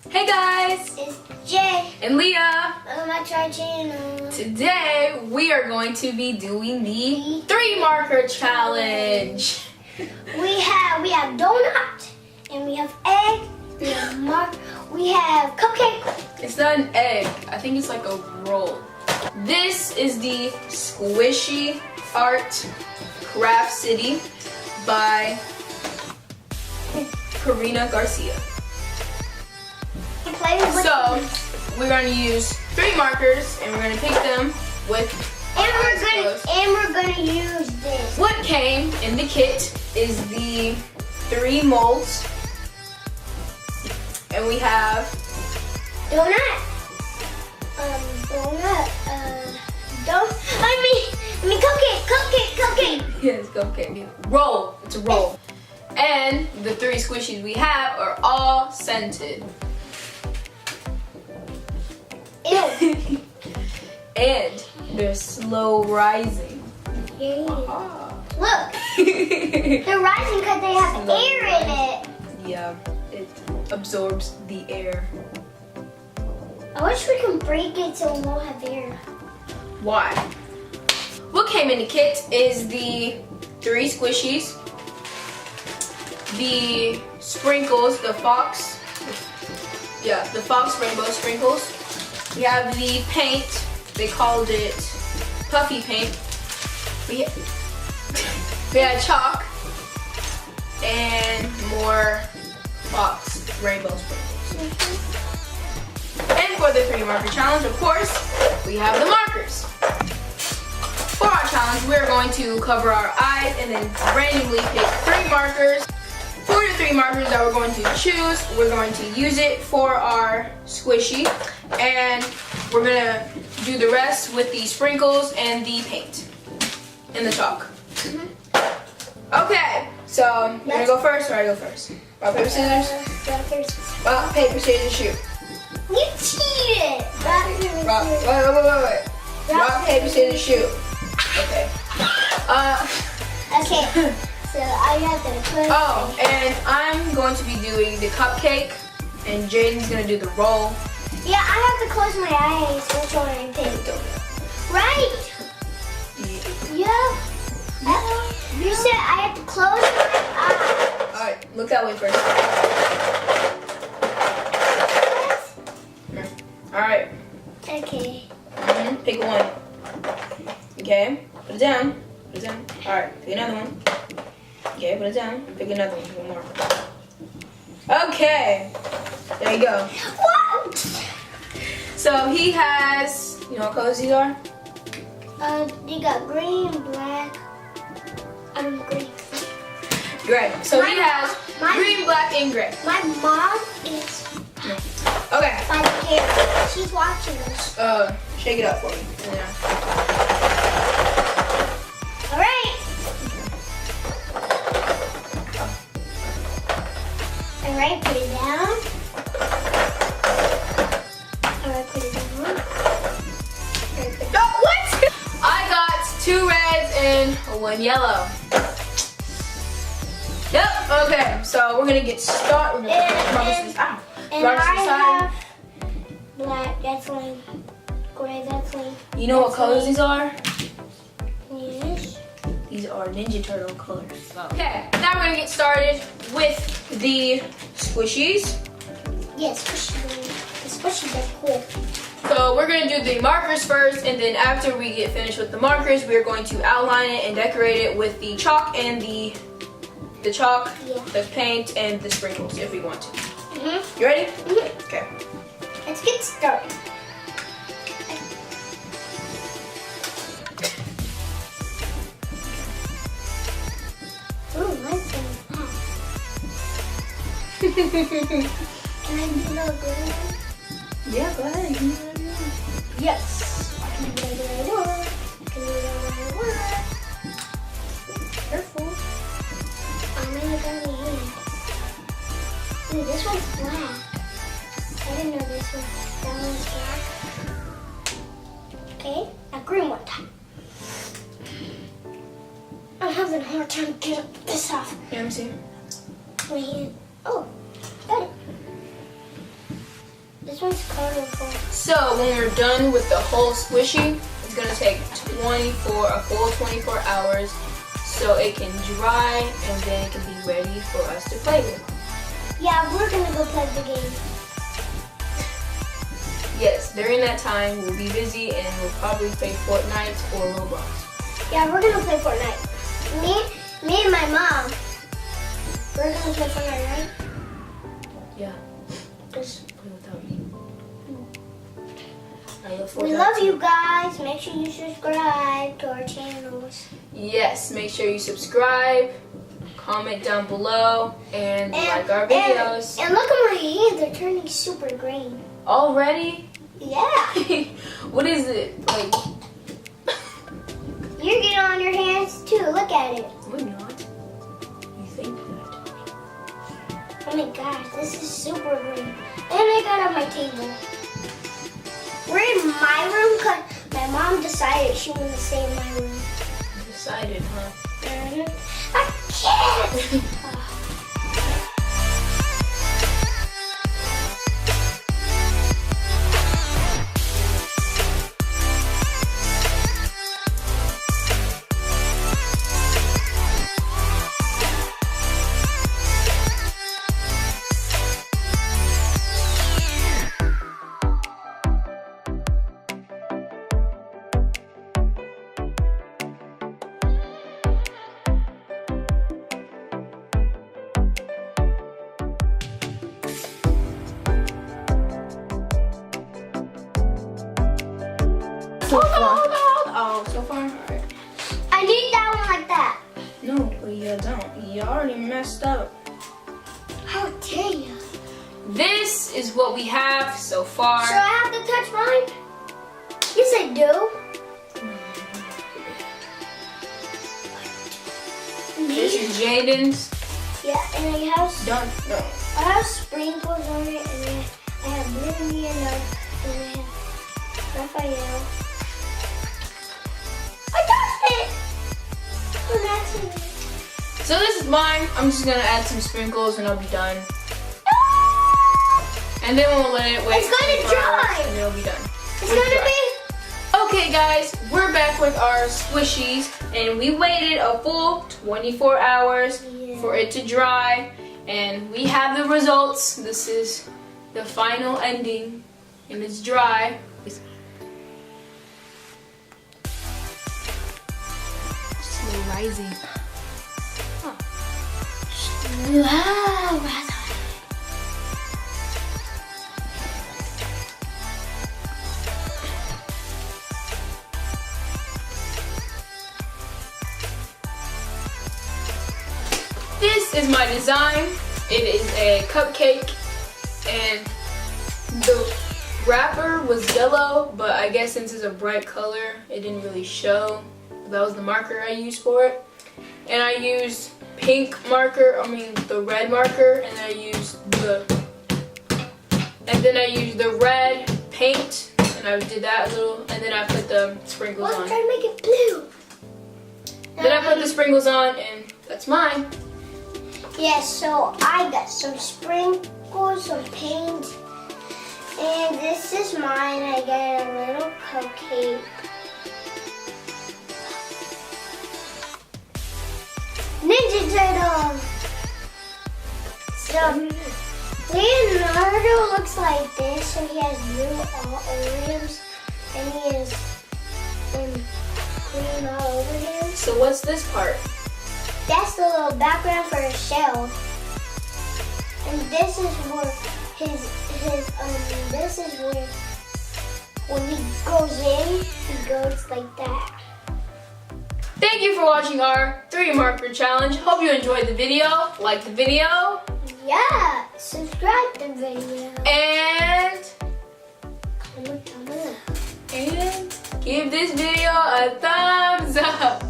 Hey guys! It's Jay. And Leah. Welcome back to our channel. Today we are going to be doing the 3 marker challenge. We have donut, and we have egg, we have cupcake. It's not an egg. I think it's like a roll. This is the Squishy Art Craft City by Karina Garcia. So we're going to use 3 markers and we're going to pick them with our eyes closed. And we're gonna use this. What came in the kit is the 3 molds, and we have Donut. Cupcake. yes, cupcake. Roll. It's a roll. And the 3 squishies we have are all scented. Ew. And they're slow rising. Yay. Ah. Look, they're rising because they have air in it. Yeah, it absorbs the air. I wish we can break it so it won't have air. Why? What came in the kit is the 3 squishies, the sprinkles, the fox rainbow sprinkles. We have the paint. They called it puffy paint. We had chalk and more fox rainbow sprinkles. And for the 3 marker challenge, of course, we have the markers. For our challenge, we're going to cover our eyes and then randomly pick 3 markers. For the 3 markers that we're going to choose, we're going to use it for our squishy, and we're gonna do the rest with the sprinkles and the paint and the chalk. Okay, so you're gonna go first or I go first? Rock, paper, scissors? Rock, paper, scissors, shoot. You cheated. Wait. Rock, paper, scissors, shoot. Okay. Okay. So I have to put. Oh, and I'm going to be doing the cupcake, and Jaden's gonna do the roll. Yeah, I have to close my eyes. Which one I pick? Right. Yeah. You said I have to close my eyes. All right, look that way first. All right. Okay. Pick one. Okay, put it down. Put it down. All right, pick another one. Okay, put it down. Pick another one. One more. Okay. There you go. What? So he has, you know what colors these are? You got green, black. Green. Gray. So he My- has my- green, black, and gray. My mom is Okay. by the camera. She's watching us. Shake it up for me. Yeah. All right. All right, put it down. All right, put it down. Oh, what? I got 2 reds and 1 yellow. Yep. Okay. So we're gonna get started. We're gonna run this out. And Run this I side. have black. That's one. Gray. That's one. You know what colors these are? Yes. These are Ninja Turtle colors. Okay, now we're gonna get started with the squishies. Yes, especially that cool. So we're gonna do the markers first, and then after we get finished with the markers, we're going to outline it and decorate it with the chalk and the chalk, the paint, and the sprinkles if we want to. You ready? Okay. Let's get started. Ooh, mine's going fast. Can I do no good? Yeah, go ahead. You can do whatever you want. Yes. I can do whatever I want. I can do whatever I want. Careful. I'm gonna go in here. Ooh, this one's black. I didn't know this one. That one's black. Okay, now green one time. I'm having a hard time getting this off. Yeah, let me see. My hand. Oh, got it. This one's colorful. So when we're done with the whole squishy, it's gonna take a full 24 hours so it can dry and then it can be ready for us to play with. Yeah, we're gonna go play the game. Yes, during that time we'll be busy and we'll probably play Fortnite or Roblox. Yeah, we're gonna play Fortnite. Me and my mom. We're gonna play Fortnite, right? Yeah. Just play without me. I love We Fortnite love too. you guys. Make sure you subscribe to our channels. Yes, make sure you subscribe, comment down below, and like our videos. And look at my hands, they're turning super green. Already? Yeah. What is it? Like, You're getting on your hands too. Look at it. we're not. You think that? Oh my gosh, this is super green. And I got on my table. We're in my room because my mom decided she wanted to stay in my room. You decided, huh? I can't. Oh, so far? Alright. I need that one like that. No, you don't. You already messed up. How dare you? This is what we have so far. So I have to touch mine? Yes, I do. This is Jaden's. Yeah, and I have No. I have sprinkles on it, and then I have Lindy and I have Raphael. I touched it! On accident. So this is mine. I'm just gonna add some sprinkles and I'll be done. And then we'll let it wait. It's gonna 24 hours dry. And it'll be done. It's gonna be. Okay guys, we're back with our squishies and we waited a full 24 hours for it to dry and we have the results. This is the final ending and it's dry. It's slow rising. Huh. Wow, This is my design. It is a cupcake and the wrapper was yellow, but I guess since it's a bright color, it didn't really show. That was the marker I used for it. And I used the red marker, and I used the red paint, and I did that a little, and then I put the sprinkles I'm on. trying to make it blue. Then I put the sprinkles on, and that's mine. Yes, so I got some sprinkles, some paint, and this is mine. I got a little cupcake. Ninja Turtle! So, Leonardo looks like this, so he has blue Oreos, and he has green all over him. So what's this part? That's the little background for his shell. And this is where this is where when he goes in, he goes like that. Thank you for watching our 3 marker challenge. Hope you enjoyed the video. Like the video. Yeah, subscribe to the video. And Comment down below. give this video a thumbs up.